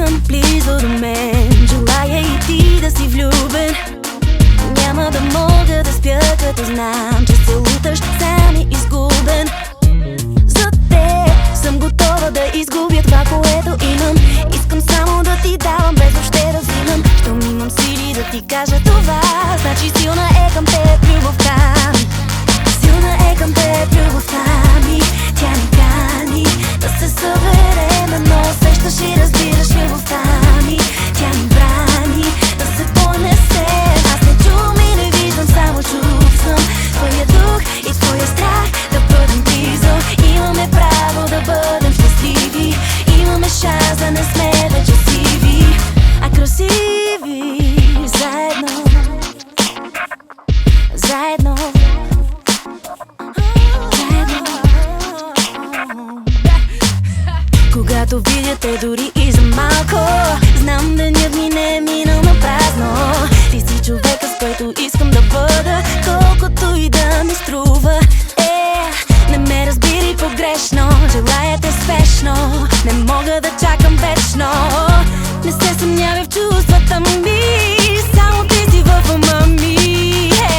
чувствам близо до мен. Желая и ти да си влюбен. Няма да мога да спя, като знам, че се луташ сам и изгубен. За теб съм готова да изгубя това, което имам. Искам само да ти давам, без въобще да взимам. Щом имам сили да ти кажа това, значи силна е към теб любовта ми. Силна е към теб любовта ми. Тя ни кани да се съберем, но усещаш и разбираш любовта ми. Тя ни брани да се понесем. Аз не чувам и не виждам, само чувствам твоя дух и твоя страх да бъдем близо. Имаме право да бъдем щастливи. Имаме шанс да не сме вече сиви, а красиви. Заедно, заедно, когато видите дори и за малко, знам денят ми не е минал на празно. Ти си човека, с който искам да бъда, колкото и да ми струва. Не ме разбирай погрешно, желая те спешно. Не мога да чакам вечно. Не се съмнявай в чувствата ми, само ти си в ума ми.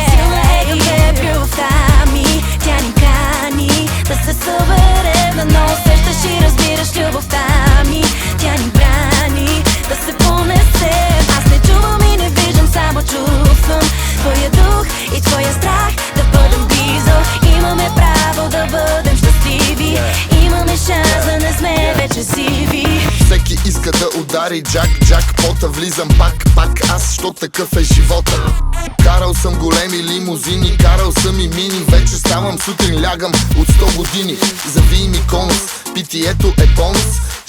Силна е към теб любовта ми. Тя ни кани да се съберем, но усещаш и разбираш любовта ми. Тя ни брани да се понесем. Аз не чувам и не виждам, само чувствам твоя дух и твоя страх да бъдем близо. Имаме право да бъдем щастливи. Имаме шанс да не сме вече сиви. Всеки иска да удари джакпота. Влизам пак аз, що такъв е живота. Карал съм големи лимузини, карал съм и мини. Вече ставам сутрин, лягам от 100 години. Завий ми конус, питието е бонус.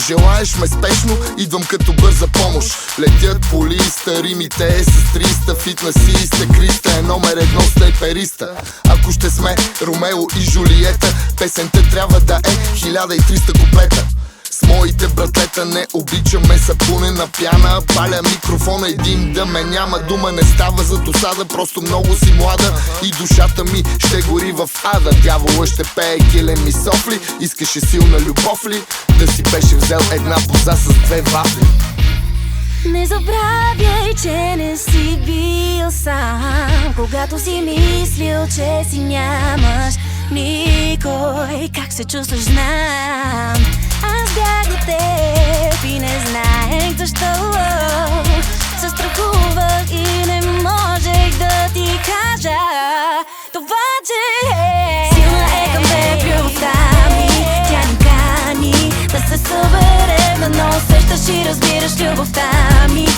Желаеш ме спешно, идвам като бърза помощ. Летят по листа, римите е с 300. Фитнеси сте Криста, е номер едно снайпериста. Ако ще сме Ромео и Жулиета, песента трябва да е 1300 куплета. С моите братлета не обичаме сапунена пяна. Паля микрофона, един да ме няма. Дума не става за досада, просто много си млада и душата ми ще гори в ада. Дявола ще пее килем и софли. Искаше силна любов ли? Да си беше взел една боза с 2 вафли. Не забравяй, че не си бил сам, когато си мислил, че си нямаш никой. Как се чувстваш, знам. Аз бях до теб и не знаех защо. Се страхувах и не можех да ти кажа това, че силна е към теб любовта ми. Тя ни кани да се съберем, но усещаш и разбираш любовта ми.